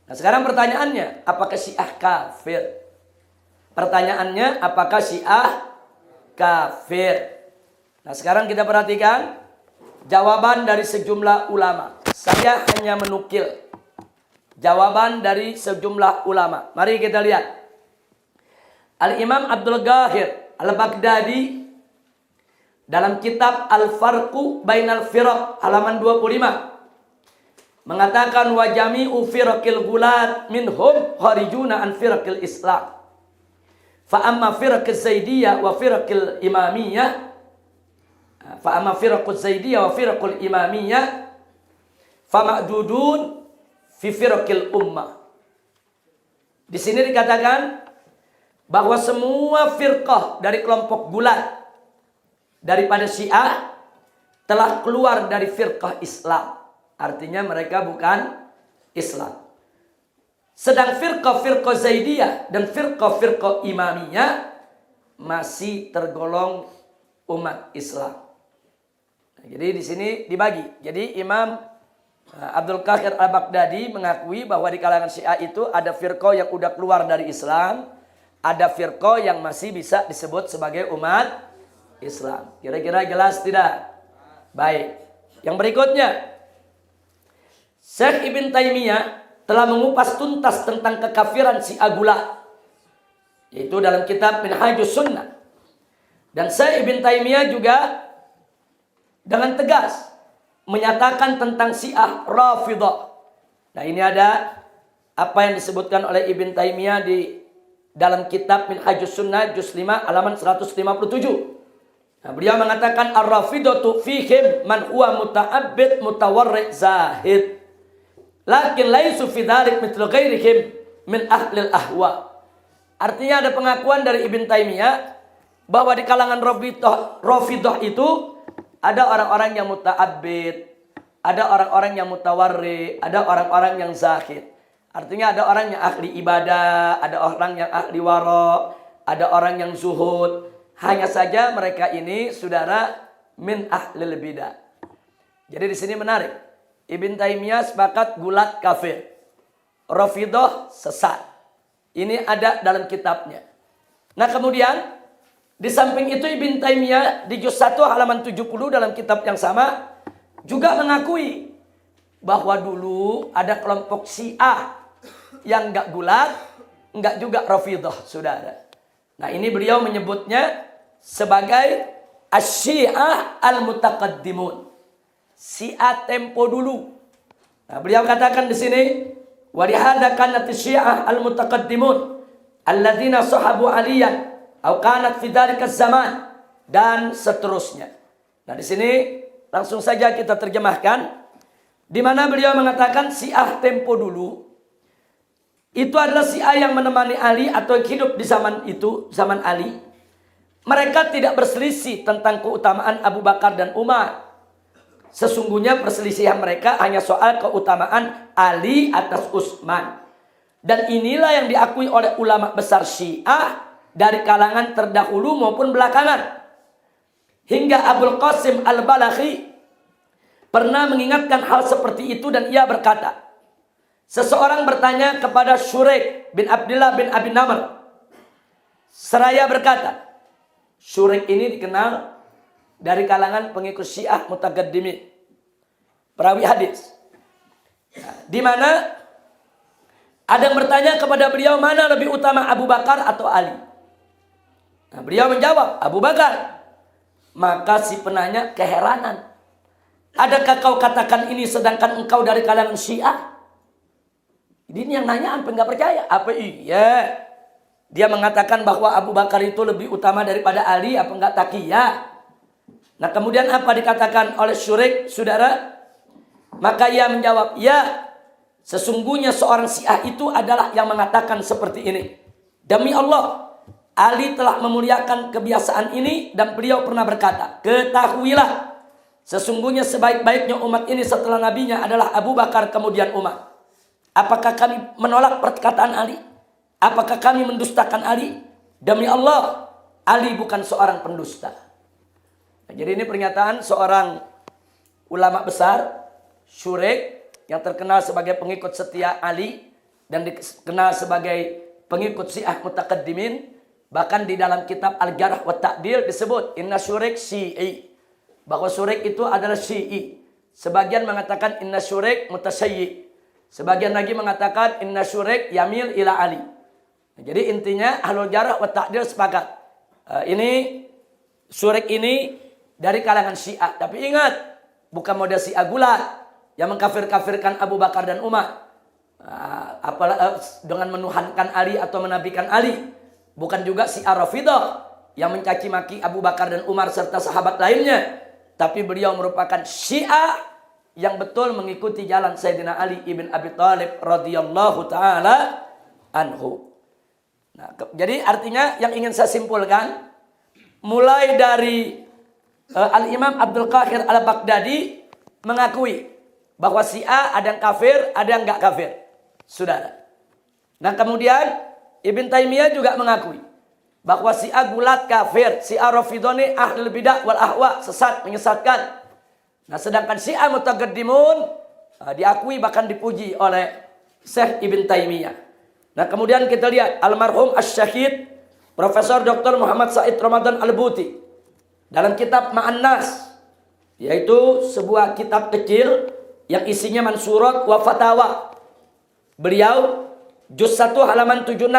Nah sekarang pertanyaannya, apakah Syiah kafir? Pertanyaannya, apakah Syiah kafir? Nah sekarang kita perhatikan jawaban dari sejumlah ulama. Saya hanya menukil jawaban dari sejumlah ulama. Mari kita lihat. Al-Imam Abdul Ghahir Al-Baghdadi dalam kitab Al-Farqu Bainal Firaq halaman 25 mengatakan wa jami'u firaqil gulat minhum kharijuna an firaqil Islam. Fa amma firaqil Zaidiyah wa firaqil Imamiyah fa amma firaqul Zaidiyah wa firaqul Imamiyah fa ma'dudun fi firaqil ummah. Di sini dikatakan bahwa semua firqah dari kelompok gulat daripada Syiah telah keluar dari firqah Islam. Artinya mereka bukan Islam. Sedang firqah-firqah Zaidiyah dan firqah-firqah Imamiyah masih tergolong umat Islam. Nah, jadi di sini dibagi. Jadi Imam Abdul Ghahir Al-Baghdadi mengakui bahwa di kalangan Syiah itu ada firqah yang udah keluar dari Islam, ada firqah yang masih bisa disebut sebagai umat Islam. Kira-kira jelas tidak? Baik. Yang berikutnya, Syekh Ibn Taimiyah telah mengupas tuntas tentang kekafiran Syiah gulat, yaitu dalam kitab Minhajus Sunnah. Dan Syekh Ibn Taimiyah juga dengan tegas menyatakan tentang Syiah Rafidah. Nah ini ada apa yang disebutkan oleh Ibn Taimiyah di dalam kitab Minhajus Sunnah juz 5 halaman 157. Nah, beliau mengatakan ar-rafidatu fihim man huwa muta'abbid mutawarri' zahid. Lakin laisu fi dzalik mithlu ghairihim min ahlil ahwa. Artinya ada pengakuan dari Ibn Taimiyah bahwa di kalangan Rafidah itu ada orang-orang yang muta'abbid, ada orang-orang yang mutawarri, ada orang-orang yang zahid. Artinya ada orang yang ahli ibadah, ada orang yang ahli wara, ada orang yang zuhud. Hanya saja mereka ini saudara min ahlil bidah. Jadi di sini menarik. Ibn Taimiyah sepakat gulat kafir, Rafidah sesat. Ini ada dalam kitabnya. Nah kemudian di samping itu Ibn Taimiyah di juz 1 halaman 70 dalam kitab yang sama juga mengakui bahwa dulu ada kelompok Syiah yang enggak gulat, enggak juga Rafidah, saudara. Nah ini beliau menyebutnya sebagai Asy-Syiah al-Mutaqaddimun. Syiah tempo dulu. Nah, beliau katakan di sini wa lihadza kanat Syiah al-Mutaqaddimun alladzina sahabu aliyan au kanat fi dzalika zaman dan seterusnya. Nah, di sini langsung saja kita terjemahkan di mana beliau mengatakan Syiah tempo dulu itu adalah Syiah yang menemani Ali atau yang hidup di zaman itu, zaman Ali. Mereka tidak berselisih tentang keutamaan Abu Bakar dan Umar. Sesungguhnya perselisihan mereka hanya soal keutamaan Ali atas Utsman. Dan inilah yang diakui oleh ulama besar Syiah dari kalangan terdahulu maupun belakangan. Hingga Abul Qasim Al-Balakhi pernah mengingatkan hal seperti itu dan ia berkata, seseorang bertanya kepada Syurik bin Abdullah bin Abi Namr. Seraya berkata, Syurik ini dikenal dari kalangan pengikut Syiah Mutaqaddimin, perawi hadis. Di mana ada yang bertanya kepada beliau mana lebih utama Abu Bakar atau Ali. Nah, beliau menjawab Abu Bakar. Maka si penanya keheranan. Adakah kau katakan ini sedangkan engkau dari kalangan Syiah? Ini yang nanya apa nggak percaya? Apa iya? Dia mengatakan bahwa Abu Bakar itu lebih utama daripada Ali, apa enggak takiyah? Nah kemudian apa dikatakan oleh Syurik, saudara? Maka ia menjawab, ya, sesungguhnya seorang Syiah itu adalah yang mengatakan seperti ini. Demi Allah, Ali telah memuliakan kebiasaan ini dan beliau pernah berkata, ketahuilah, sesungguhnya sebaik-baiknya umat ini setelah nabinya adalah Abu Bakar kemudian Umar. Apakah kami menolak perkataan Ali? Apakah kami mendustakan Ali? Demi Allah, Ali bukan seorang pendusta. Nah, jadi ini pernyataan seorang ulama besar, Syurik, yang terkenal sebagai pengikut setia Ali. dan dikenal sebagai pengikut Syiah Mutaqaddimin. Bahkan di dalam kitab Al-Jarh wa Ta'dil disebut inna syurik Syi'i, bahwa syurik itu adalah Syi'i. Sebagian mengatakan inna syurik mutasayyi, sebagian lagi mengatakan inna syurik yamil ila Ali. Jadi intinya Ahlul Jarh wa Ta'dil sepakat, ini syurik ini dari kalangan Syiah. Tapi ingat, bukan model Syiah gulat yang mengkafir-kafirkan Abu Bakar dan Umar, dengan menuhankan Ali atau menabikan Ali. Bukan juga Syiah Rafidhah yang mencaci maki Abu Bakar dan Umar serta sahabat lainnya. Tapi beliau merupakan Syiah yang betul mengikuti jalan Sayyidina Ali ibn Abi Thalib radhiyallahu taala anhu. Nah, jadi artinya yang ingin saya simpulkan, mulai dari Al-Imam Abdul Qahir Al-Baghdadi mengakui bahwa Syiah ada yang kafir, ada yang enggak kafir. Saudara. Nah, kemudian Ibn Taimiyah juga mengakui bahwa Syiah gulat kafir, Syiah Rafidhah ini ahlul bidah wal ahwa, sesat, menyesatkan. Nah, sedangkan Syiah Mutaqaddimun diakui bahkan dipuji oleh Syekh Ibn Taimiyah. Nah, kemudian kita lihat almarhum Asy-Syahid Profesor Dr. Muhammad Said Ramadan Al-Buti dalam kitab Ma'an Nas, yaitu sebuah kitab kecil yang isinya mansurat wa fatawa. Beliau juz 1 halaman 76.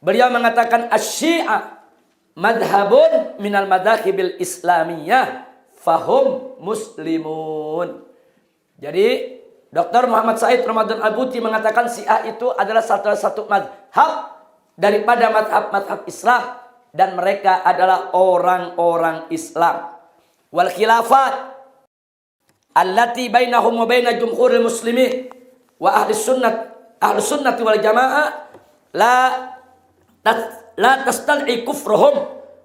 Beliau mengatakan asy-Syiah madhabun minal madhahibil islamiyah fahum muslimun. Jadi Dr. Muhammad Said Ramadan Al-Buti mengatakan Syiah itu adalah satu madhab daripada madhab-madhab Islam, dan mereka adalah orang-orang Islam. Wal khilafat allati bainahum wa baina jumhuril muslimin wa ahli sunnati wal jamaah la tastal'i kufruhum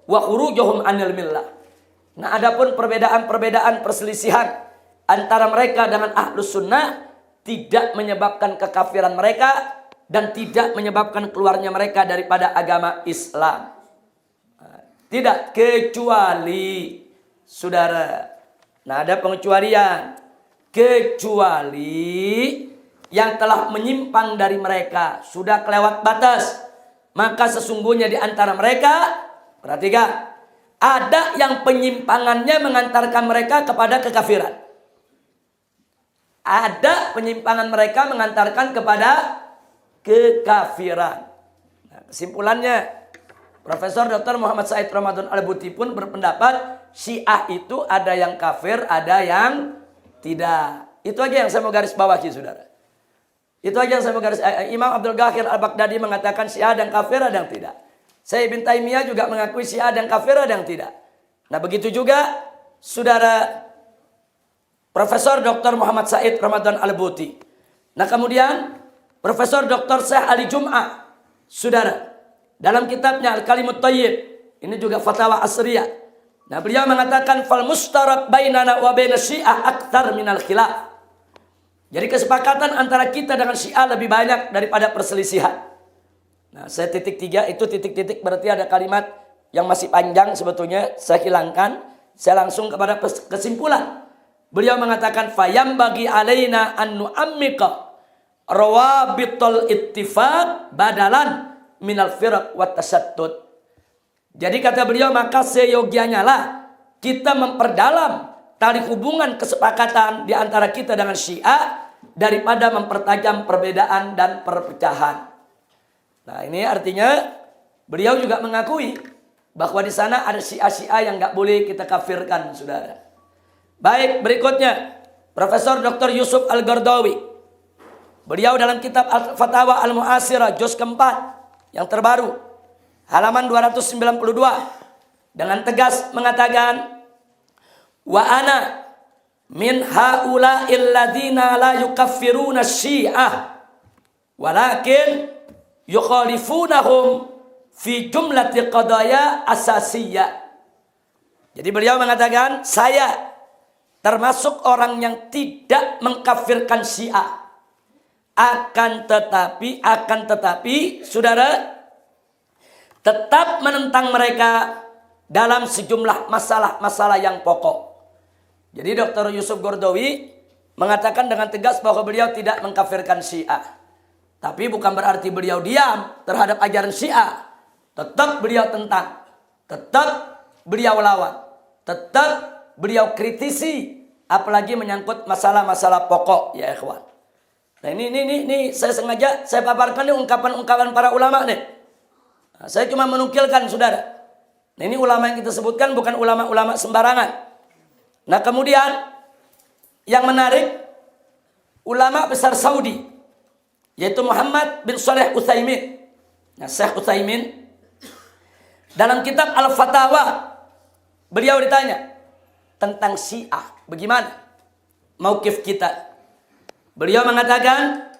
wa khurujuhum anil millah. Nah, adapun perbedaan-perbedaan perselisihan antara mereka dengan ahlus sunnah tidak menyebabkan kekafiran mereka dan tidak menyebabkan keluarnya mereka daripada agama Islam. Tidak, kecuali saudara. Nah, ada pengecualian. Kecuali yang telah menyimpang dari mereka, sudah kelewat batas, maka sesungguhnya di antara mereka, perhatikan, ada yang penyimpangannya mengantarkan mereka kepada kekafiran. Ada penyimpangan mereka mengantarkan kepada kekafiran. Nah, kesimpulannya, Profesor Dr. Muhammad Said Ramadan Al-Buti pun berpendapat Syiah itu ada yang kafir, ada yang tidak. Itu aja yang saya mau garis bawahi, saudara. Itu aja yang saya mau garis. Imam Abdul Qahir Al-Baghdadi mengatakan Syiah ada yang kafir, ada yang tidak. Saya Ibn Taimiyah juga mengakui Syiah ada yang kafir, ada yang tidak. Nah, begitu juga saudara Profesor Dr. Muhammad Said Ramadan Al-Buti. Nah, kemudian Profesor Dr. Syekh Ali Jum'ah, saudara, dalam kitabnya Al-Kalimut Thayyib, ini juga fatwa asriyah. Nah, beliau mengatakan fal mustarak bainana wa baina Syiah aktsar minal khilaf. Jadi kesepakatan antara kita dengan Syiah lebih banyak daripada perselisihan. Nah, saya titik 3 itu titik-titik berarti ada kalimat yang masih panjang sebetulnya, saya hilangkan. Saya langsung kepada kesimpulan. Beliau mengatakan fayam bagi alaina an nu'ammika rawabitul ittifaq badalan minal firaq wat tasattut. Jadi kata beliau, maka seyogianya lah kita memperdalam tali hubungan kesepakatan di antara kita dengan Syiah daripada mempertajam perbedaan dan perpecahan. Nah, ini artinya beliau juga mengakui bahwa di sana ada Syiah-Syiah yang nggak boleh kita kafirkan, saudara. Baik, berikutnya Profesor Dr. Yusuf Al-Qaradawi. Beliau dalam kitab Al-Fatawa Al-Mu'asirah juz keempat yang terbaru, halaman 292, dengan tegas mengatakan, wa ana min haula'il ladzina la yukaffiruna Syiah walakin yukhalifunahum fi jumlati qadaya asasiyah. Jadi beliau mengatakan, saya termasuk orang yang tidak mengkafirkan Syiah. Akan tetapi, saudara, tetap menentang mereka dalam sejumlah masalah-masalah yang pokok. Jadi Dr. Yusuf Qaradawi mengatakan dengan tegas bahwa beliau tidak mengkafirkan Syiah. Tapi bukan berarti beliau diam terhadap ajaran Syiah. Tetap beliau tentang, tetap beliau lawan, tetap beliau kritisi, apalagi menyangkut masalah-masalah pokok ya ikhwan. Nah ini saya sengaja saya paparkan nih ungkapan-ungkapan para ulama nih. Nah, saya cuma menukilkan saudara. Nah, ini ulama yang kita sebutkan bukan ulama-ulama sembarangan. Nah kemudian yang menarik, ulama besar Saudi, yaitu Muhammad bin Shalih Utsaimin. Nah, Syekh Utsaimin dalam kitab Al-Fatawa, beliau ditanya tentang Syiah, bagaimana mauqif kita? Beliau mengatakan,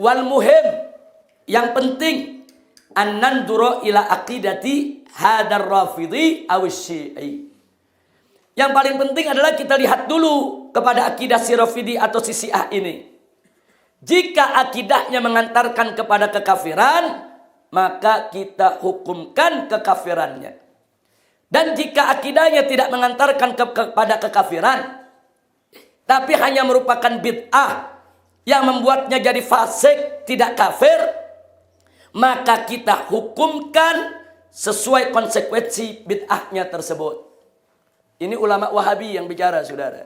wal muhim, yang penting, an nandura ila aqidati hadar rafidhi aw syi'i. Yang paling penting adalah kita lihat dulu kepada akidah si Rafidhi atau si Syiah ini. Jika akidahnya mengantarkan kepada kekafiran, maka kita hukumkan kekafirannya. Dan jika akidahnya tidak mengantarkan kepada kekafiran, tapi hanya merupakan bid'ah yang membuatnya jadi fasik, tidak kafir, maka kita hukumkan sesuai konsekuensi bid'ahnya tersebut. Ini ulama Wahabi yang bicara, saudara.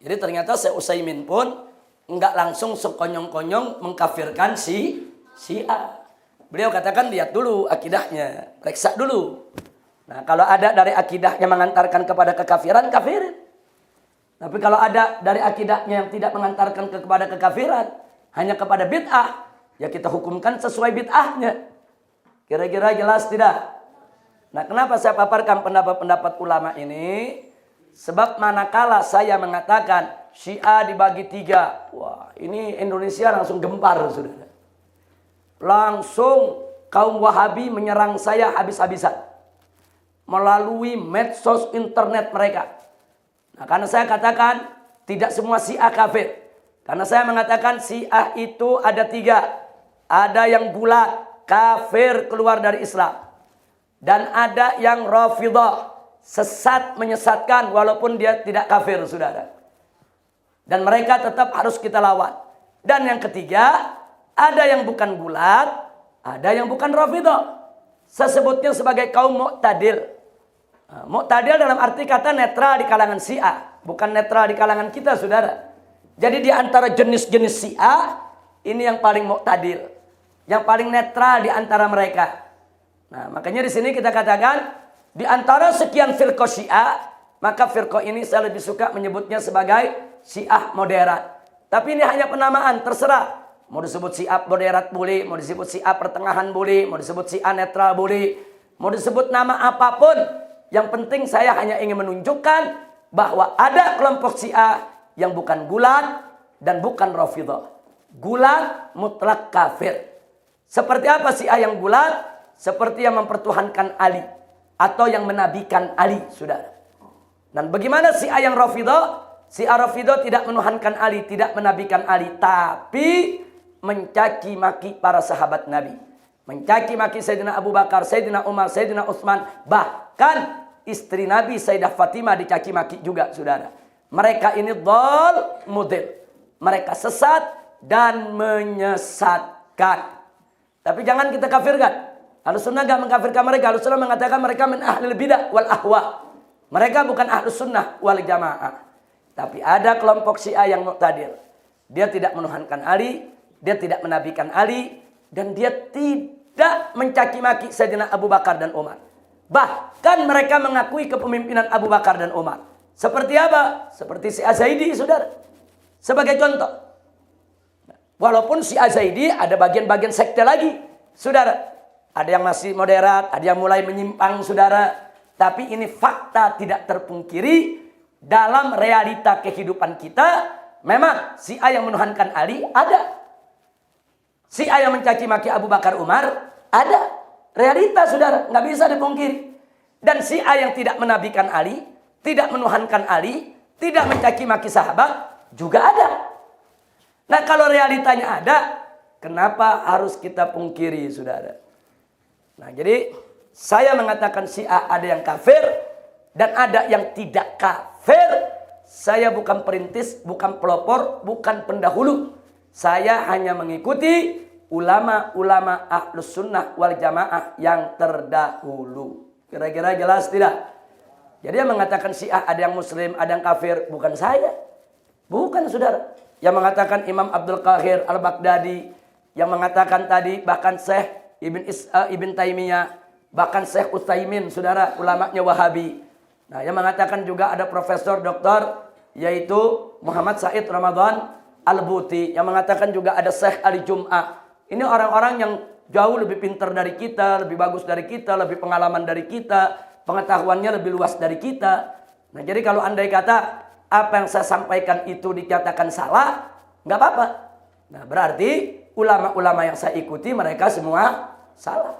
Jadi ternyata Syekh Utsaimin pun enggak langsung sekonyong-konyong mengkafirkan si Syiah. Beliau katakan lihat dulu akidahnya, periksa dulu. Nah, kalau ada dari akidahnya mengantarkan kepada kekafiran, kafirin. Tapi kalau ada dari akidahnya yang tidak mengantarkan kepada kekafiran, hanya kepada bid'ah, ya kita hukumkan sesuai bid'ahnya. Kira-kira jelas tidak? Nah, kenapa saya paparkan pendapat-pendapat ulama ini? Sebab manakala saya mengatakan Syiah dibagi 3, wah ini Indonesia langsung gempar, saudara. Langsung kaum Wahabi menyerang saya habis-habisan melalui medsos internet mereka. Nah, karena saya katakan tidak semua Syiah kafir. Karena saya mengatakan Syiah itu ada 3. Ada yang bulat, kafir keluar dari Islam. Dan ada yang Rafidhah, sesat menyesatkan walaupun dia tidak kafir, saudara. Dan mereka tetap harus kita lawan. Dan yang ketiga, ada yang bukan bulat, ada yang bukan Rafidhah. Saya sebutnya sebagai kaum Mu'tadil. Nah, Mu'tadil dalam arti kata netral di kalangan Syiah, bukan netral di kalangan kita, saudara. Jadi di antara jenis-jenis Syiah, ini yang paling Mu'tadil, yang paling netral di antara mereka. Nah, makanya di sini kita katakan di antara sekian firqah Syiah, maka firqah ini saya lebih suka menyebutnya sebagai Syiah moderat. Tapi ini hanya penamaan, terserah. Mau disebut Syiah moderat boleh, mau disebut Syiah pertengahan boleh, mau disebut Syiah netral boleh, mau disebut nama apapun. Yang penting saya hanya ingin menunjukkan bahwa ada kelompok Syiah yang bukan gulat dan bukan Rafidhah. Gulat mutlak kafir. Seperti apa Syiah yang gulat? Seperti yang mempertuhankan Ali atau yang menabikan Ali, saudara. Dan bagaimana Syiah yang Rafidhah? Syiah Rafidhah tidak menuhankan Ali, tidak menabikan Ali, tapi mencaci maki para sahabat Nabi. Mencaci maki Sayyidina Abu Bakar, Sayyidina Umar, Sayyidina Utsman, bahkan istri Nabi Sayyidah Fatimah dicaci maki juga, saudara. Mereka ini dhal mudil. Mereka sesat dan menyesatkan. Tapi jangan kita kafirkan. Ahlussunnah gak mengkafirkan mereka. Ahlussunnah mengatakan mereka min ahlil bidah wal ahwa. Mereka bukan ahlussunnah wal jamaah. Tapi ada kelompok Syiah yang mu'tadil. Dia tidak menuhankan Ali, dia tidak menabikan Ali, dan dia tidak mencaci maki Sayyidina Abu Bakar dan Umar. Bahkan mereka mengakui kepemimpinan Abu Bakar dan Umar. Seperti apa? Seperti Syiah Zaidi, saudara. Sebagai contoh. Walaupun Syiah Zaidi ada bagian-bagian sekte lagi, saudara. Ada yang masih moderat, ada yang mulai menyimpang, saudara. Tapi ini fakta tidak terpungkiri dalam realita kehidupan kita. Memang Syiah yang menuhankan Ali ada. Syiah yang mencaci maki Abu Bakar Umar ada. Realita, saudara, nggak bisa dipungkiri. Dan Syiah yang tidak menabikan Ali, tidak menuhankan Ali, tidak mencaci maki sahabat juga ada. Nah, kalau realitanya ada, kenapa harus kita pungkiri, saudara? Nah, jadi saya mengatakan Syiah ada yang kafir dan ada yang tidak kafir. Saya bukan perintis, bukan pelopor, bukan pendahulu. Saya hanya mengikuti ulama-ulama ahlus sunnah wal jamaah yang terdahulu. Kira-kira jelas tidak? Jadi yang mengatakan Syiah ada yang muslim, ada yang kafir, bukan saya. Bukan saudara. Yang mengatakan Imam Abdul Qahir Al-Baghdadi, yang mengatakan tadi bahkan Syekh Ibn Taimiyah, bahkan Syekh Utsaimin, saudara, ulamanya Wahabi. Nah, yang mengatakan juga ada Profesor Doktor yaitu Muhammad Said Ramadan Al-Buti, yang mengatakan juga ada Syekh Ali Jum'ah. Ini orang-orang yang jauh lebih pintar dari kita, lebih bagus dari kita, lebih pengalaman dari kita, pengetahuannya lebih luas dari kita. Nah, jadi kalau andai kata apa yang saya sampaikan itu dikatakan salah, nggak apa-apa. Nah, berarti ulama-ulama yang saya ikuti mereka semua salah.